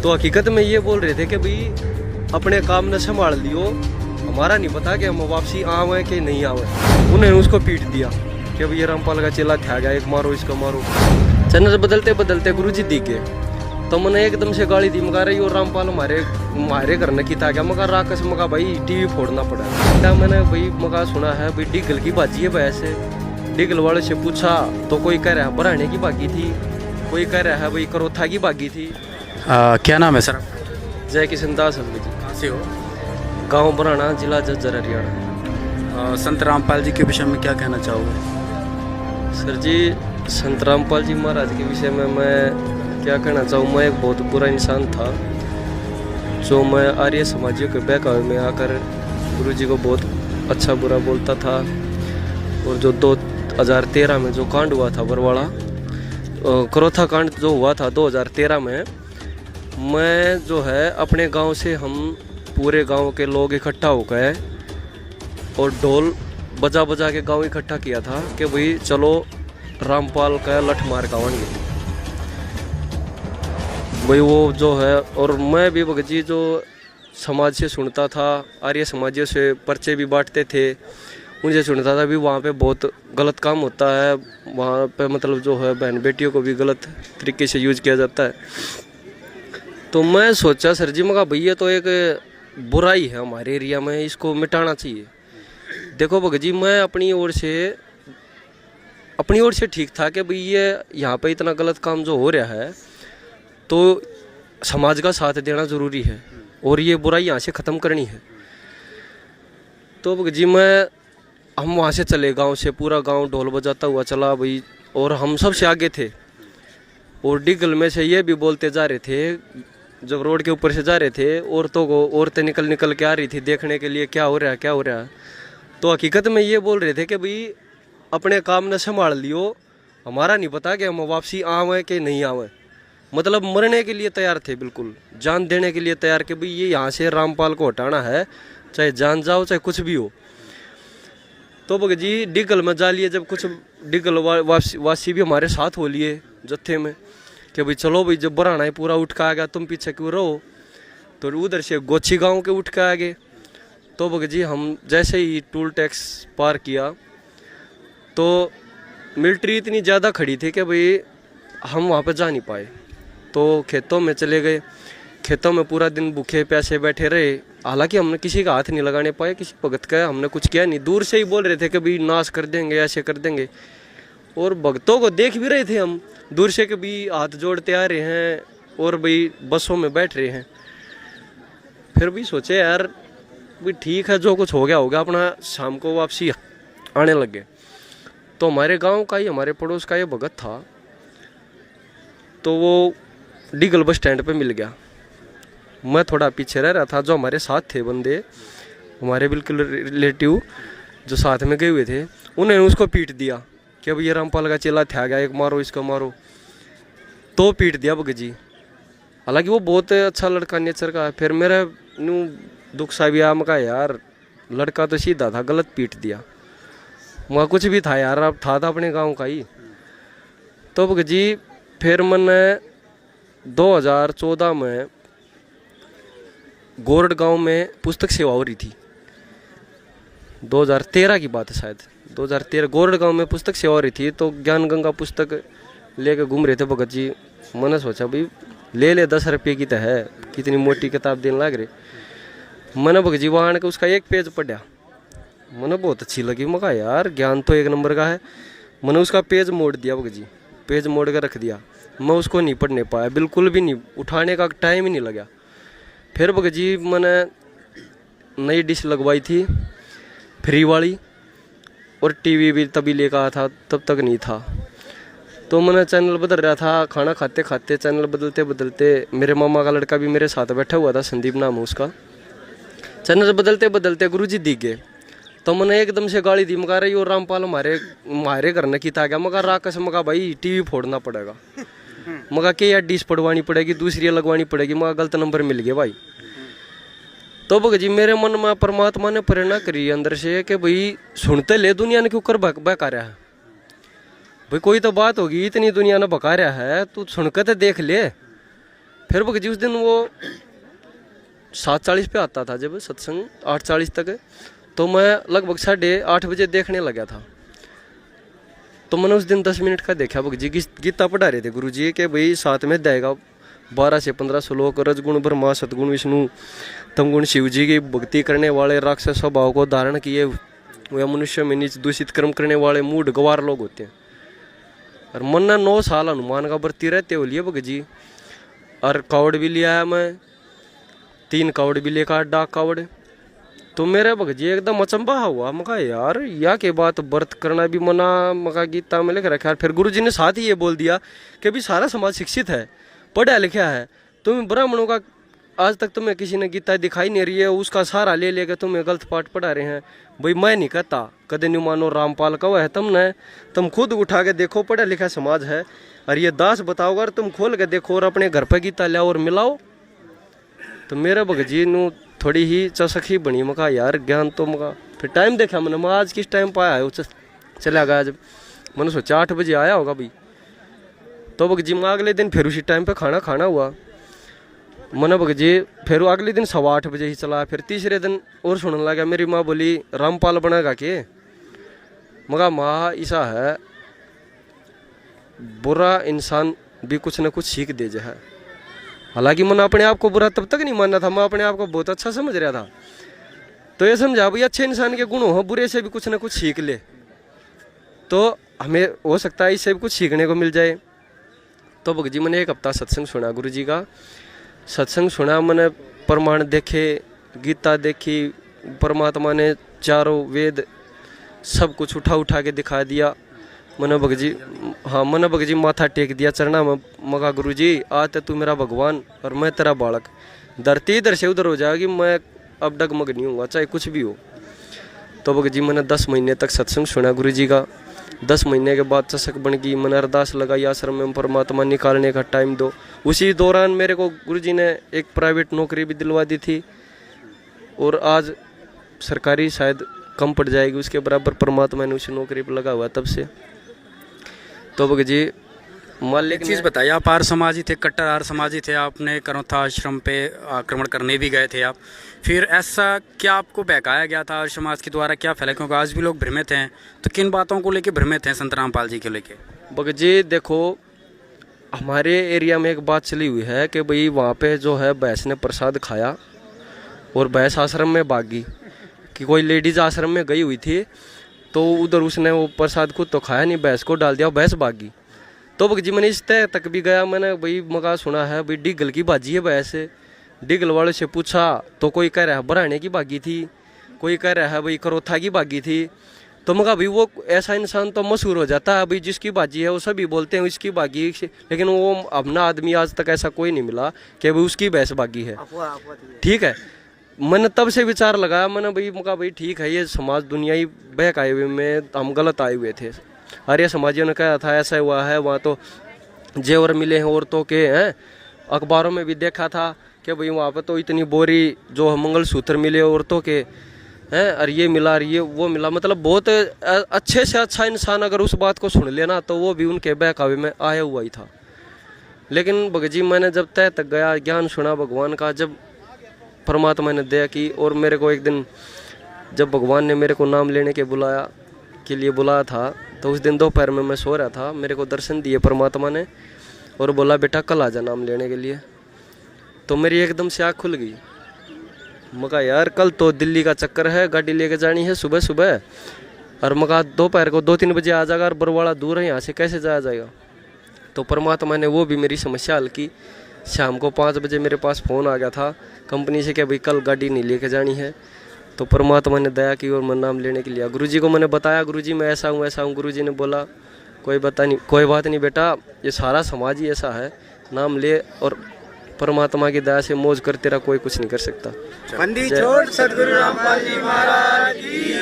तो हकीकत में ये बोल रहे थे कि भाई अपने काम न संभाल लियो, हमारा नहीं पता कि हम वापसी आवे कि नहीं आवे। उन्होंने उसको पीट दिया कि भाई ये रामपाल का चेला था गया, एक मारो इसको मारो। चैनल बदलते बदलते गुरुजी दिखे तो मैंने एकदम से गाली दी, मगा रही और रामपाल हमारे घर ने की था क्या, मगा राकस मगा भाई टीवी फोड़ना पड़ा। क्या मैंने भाई मगा सुना है भाई डिगल की बाजी है वैसे। डिगल वाले से पूछा तो कोई कह रहा है बराने की बागी थी, कोई कह रहा है भाई करोथा की बागी थी। क्या नाम है सर? जय किशन दास जी। कहाँ से हो? गांव बराना, जिला झज्जर, हरियाणा। संत रामपाल जी के विषय में क्या कहना चाहोगे? सर जी, संत रामपाल जी महाराज के विषय में मैं क्या कहना चाहूँ, मैं एक बहुत बुरा इंसान था जो मैं आर्य समाजियों के बहकावे में आकर गुरु जी को बहुत अच्छा बुरा बोलता था। और जो 2013 में जो कांड हुआ था बरवाड़ा, करोथा कांड जो हुआ था 2013 में, मैं जो है अपने गांव से हम पूरे गांव के लोग इकट्ठा हो गए और ढोल बजा बजा के गांव इकट्ठा किया था कि भाई चलो रामपाल का लठ मार गावेंगे भाई वो जो है। और मैं भी भगत जी जो समाज से सुनता था, आर्य समाजियों से पर्चे भी बांटते थे, उनसे सुनता था भी वहाँ पे बहुत गलत काम होता है, वहाँ पे मतलब जो है बहन बेटियों को भी गलत तरीके से यूज किया जाता है। तो मैं सोचा सर जी मगा भैया तो एक बुराई है हमारे एरिया में, इसको मिटाना चाहिए। देखो भगत जी मैं अपनी ओर से ठीक था कि भाई ये यहाँ पे इतना गलत काम जो हो रहा है तो समाज का साथ देना ज़रूरी है और ये बुराई यहाँ से ख़त्म करनी है। तो भगत जी हम वहाँ से चले, गांव से पूरा गांव ढोल बजाता हुआ चला भाई, और हम सबसे आगे थे। और डिगल में से ये भी बोलते जा रहे थे, जब रोड के ऊपर से जा रहे थे औरतें निकल के आ रही थी देखने के लिए क्या हो रहा है क्या हो रहा है। तो हकीकत में ये बोल रहे थे कि भाई अपने काम न संभाल लियो, हमारा नहीं पता कि हम वापसी आवे कि नहीं आवे। मतलब मरने के लिए तैयार थे, बिल्कुल जान देने के लिए तैयार कि भाई ये यहाँ से रामपाल को हटाना है, चाहे जान जाओ चाहे कुछ भी हो। तो भगत जी डिगल में जा लिए, जब कुछ डिगल वासी भी हमारे साथ हो लिए जत्थे में कि भाई चलो भाई जब बराना है पूरा उठ के आ गया, तुम पीछे क्यों रहो। तो उधर से गोची गांव के उठ के आ गए। तो भगत जी हम जैसे ही टूल टैक्स पार किया तो मिलिट्री इतनी ज़्यादा खड़ी थी कि भाई हम वहाँ पे जा नहीं पाए। तो खेतों में चले गए, खेतों में पूरा दिन भूखे प्यासे बैठे रहे। हालांकि हमने किसी का हाथ नहीं लगाने पाए, किसी भगत का हमने कुछ किया नहीं। दूर से ही बोल रहे थे कि भाई नाश कर देंगे, ऐसे कर देंगे। और भक्तों को देख भी रहे थे हम दूर से कि भाई हाथ जोड़ते आ रहे हैं और भाई बसों में बैठ रहे हैं। फिर भी सोचे यार भाई ठीक है, जो कुछ हो गया होगा, अपना शाम को वापसी आने लगे। तो हमारे गांव का ही, हमारे पड़ोस का ये भगत था, तो वो डिगल बस स्टैंड पे मिल गया। मैं थोड़ा पीछे रह रहा था, जो हमारे साथ थे बंदे, हमारे बिल्कुल रिलेटिव जो साथ में गए हुए थे, उन्होंने उसको पीट दिया कि अब ये रामपाल का चेला था गया, एक मारो इसको मारो। तो पीट दिया भगत जी। हालांकि वो बहुत अच्छा लड़का नेचर का है। फिर मेरा दुख सा भी आया, मैं कहा यार लड़का तो सीधा था, गलत पीट दिया। वहाँ कुछ भी था यार, अब था अपने गाँव का ही। तो भगत जी फिर मैंने 2014 में गोरड गांव में पुस्तक सेवा हो रही थी, 2013 की बात है शायद, 2013 गोरड गांव में पुस्तक सेवा हो रही थी। तो ज्ञान गंगा पुस्तक लेके घूम रहे थे भगत जी। मैंने सोचा भाई ले 10 रुपये की तो है, कितनी मोटी किताब देने लग रहे। मैंने भगत जी वहाँ आने के उसका एक पेज पढ़ा, मैंने बहुत अच्छी लगी। मैं कहा यार ज्ञान तो एक नंबर का है। मैंने उसका पेज मोड़ दिया भगत जी, पेज मोड़ कर रख दिया। मैं उसको नहीं पढ़ने पाया, बिल्कुल भी नहीं, उठाने का टाइम ही नहीं लगा। फिर भगत जी मैंने नई डिश लगवाई थी फ्री वाली, और टीवी भी तभी लेकर आया था, तब तक नहीं था। तो मैंने चैनल बदल रहा था, खाना खाते खाते चैनल बदलते बदलते मेरे मामा का लड़का भी मेरे साथ बैठा हुआ था, संदीप नाम है उसका। चैनल बदलते बदलते गुरुजी दिख गए। तो मैंने एकदम से गाली दी, मगा रही और रामपाल हमारे घर ने की था क्या, मगा राकस मगा भाई टीवी फोड़ना पड़ेगा, मगा के यार डिश पड़वानी पड़ेगी, दूसरी लगवानी पड़ेगी, मगा गलत नंबर मिल गए भाई। तो भगत जी मेरे मन में परमात्मा ने प्रेरणा करी अंदर से कि भाई सुनते ले, दुनिया ने क्यों कर बहका रहा है भाई, कोई तो बात होगी, इतनी दुनिया ने बका रहा है, तू सुनकर तो देख ले। फिर भगत जी उस दिन वो 7:40 पे आता था जब सत्संग, 8:40 तक, तो मैं लगभग 8:30 बजे देखने लगा था। तो मैंने उस दिन 10 मिनट का देखा। भगत जी गीता पढ़ा रहे थे गुरु जी के भाई 7 में देगा 12 से 15 श्लोक, रजगुण ब्रह्मा सतगुण विष्णु तमगुण शिव जी की भक्ति करने वाले राक्षस स्वभाव को धारण किए वह मनुष्य में नीच दूषित कर्म करने वाले मूढ़ गवार लोग होते हैं। और मन 9 साल हनुमान का व्रती रहते हो लिए भगत जी। और कावड़ भी लिया है मैं, 3 कावड़ भी लेकर, डाक कावड़। तो मेरे भगत जी एकदम अचंबा हुआ। मका यार या के बात व्रत करना भी मना, मका गीता में लिख रखा है। फिर गुरु जी ने साथ ही ये बोल दिया कि भी सारा समाज शिक्षित है, पढ़ा लिखा है, तुम ब्राह्मणों का आज तक तुम्हें किसी ने गीता दिखाई नहीं रही है, उसका सहारा ले लेकर तुम्हें गलत पाठ पढ़ा रहे हैं। भाई मैं नहीं कहता, कदे नहीं मानो रामपाल कहो है तुमने, तुम खुद उठा के देखो, पढ़ा लिखा समाज है। और ये दास बताओ, अगर तुम खोल के देखो और अपने घर पर गीता लाओ और मिलाओ। तो मेरे भगत जी नू थोड़ी ही चौसखी बनी। मका यार ज्ञान तो मका। फिर टाइम देखा मैंने, मैं आज किस टाइम पर आया है, चला गया। जब मैंने सोचा 8 बजे आया होगा भाई, तो भगत जी मैं अगले दिन फिर उसी टाइम पे खाना हुआ। मैंने भगत जी फिर अगले दिन 8:15 बजे ही चला। फिर तीसरे दिन और सुनने लगा, मेरी माँ बोली रामपाल बनेगा के? मगा माँ ऐसा है, बुरा इंसान भी कुछ न कुछ सीख दे जो है। हालांकि मैंने अपने आप को बुरा तब तक नहीं मानना था, मैं अपने आप को बहुत अच्छा समझ रहा था। तो ये समझा भाई अच्छे इंसान के गुण हो, बुरे से भी कुछ न कुछ सीख ले, तो हमें हो सकता है इससे भी कुछ सीखने को मिल जाए। तो भगत जी मैंने 1 हफ्ता सत्संग सुना, गुरु जी का सत्संग सुना मैंने, प्रमाण देखे, गीता देखी, परमात्मा ने चारों वेद सब कुछ उठा के दिखा दिया। मैंने भगत जी, हाँ मैंने भगत जी माथा टेक दिया चरना में। मगा गुरु जी आज तो तू मेरा भगवान और मैं तेरा बालक, धरती इधर से उधर हो जाएगी, मैं अब डगमग नहीं हूँगा चाहे कुछ भी हो। तो भगत जी मैंने 10 महीने तक सत्संग सुना गुरु जी का। 10 महीने के बाद चषक बन गई, मैंने अरदास लगाई आश्रम में परमात्मा निकालने का टाइम दो। उसी दौरान मेरे को गुरु जी ने एक प्राइवेट नौकरी भी दिलवा दी थी, और आज सरकारी शायद कम पड़ जाएगी उसके बराबर, परमात्मा ने उसी नौकरी पर लगा हुआ तब से। तो भगत जी मालिक चीज़ बताइए, आप आर्य समाजी थे, कट्टर आर्य समाजी थे, आपने करौथा आश्रम पे आक्रमण करने भी गए थे आप, फिर ऐसा क्या आपको बहकाया गया था आर्य समाज के द्वारा, क्या फैला? क्योंकि आज भी लोग भ्रमित हैं, तो किन बातों को लेके भ्रमित हैं संत रामपाल जी को लेके? भगत जी देखो, हमारे एरिया में एक बात चली हुई है कि भाई वहाँ पे जो है भैंस ने प्रसाद खाया और भैंस आश्रम में भागी, कि कोई लेडीज आश्रम में गई हुई थी, तो उधर उसने वो प्रसाद खुद तो खाया नहीं, भैंस को डाल दिया, भैंस भागी। तो भगत जी मैंने इस तय तक भी गया, मैंने भाई मगा सुना है भाई डिगल की भाजी है भैंस। डिगल वाले से पूछा तो कोई कह रहा है बराने की भागी थी, कोई कह रहा है भाई करौथा की भागी थी। तो मगा भाई वो ऐसा इंसान तो मशहूर हो जाता है भाई, जिसकी भाजी है वो सभी बोलते हैं इसकी भागी, लेकिन वो अपना आदमी आज तक ऐसा कोई नहीं मिला कि भाई उसकी भैंस भागी है। ठीक है, मैंने तब से विचार लगाया, मैंने भाई मगा भाई ठीक है, ये समाज दुनिया ही बहकाए हुए में हम गलत आए हुए थे। आर्य समाजियों ने कहा था ऐसा हुआ है, वहाँ तो जेवर मिले हैं औरतों के, हैं अखबारों में भी देखा था कि भाई वहाँ पर तो इतनी बोरी जो मंगलसूत्र मिले औरतों के हैं, और ये मिला और ये वो मिला। मतलब बहुत अच्छे से अच्छा इंसान अगर उस बात को सुन लेना तो वो भी उनके बहकावे में आया हुआ ही था। लेकिन भगत जी मैंने जब तय तक गया, ज्ञान सुना भगवान का, जब परमात्मा ने दया की, और मेरे को एक दिन जब भगवान ने मेरे को नाम लेने के लिए बुलाया था, तो उस दिन दोपहर में मैं सो रहा था, मेरे को दर्शन दिए परमात्मा ने और बोला बेटा कल आ जा नाम लेने के लिए। तो मेरी एकदम से आँख खुल गई। मैं कहा यार कल तो दिल्ली का चक्कर है, गाड़ी लेके जानी है सुबह सुबह, और मैं कहा दोपहर को 2-3 बजे आ जाएगा, और बरवाड़ा दूर है यहाँ से, कैसे जाया जाएगा। तो परमात्मा ने वो भी मेरी समस्या हल की। शाम को 5 बजे मेरे पास फ़ोन आ गया था कंपनी से कि भाई कल गाड़ी नहीं लेके जानी है। तो परमात्मा ने दया की और मैं नाम लेने के लिए गुरुजी को मैंने बताया, गुरुजी मैं ऐसा हूँ। गुरुजी ने बोला कोई बात नहीं बेटा, ये सारा समाज ही ऐसा है, नाम ले और परमात्मा की दया से मौज कर, तेरा कोई कुछ नहीं कर सकता। बंदी छोड़ सद्गुरु रामपाल जी महाराज की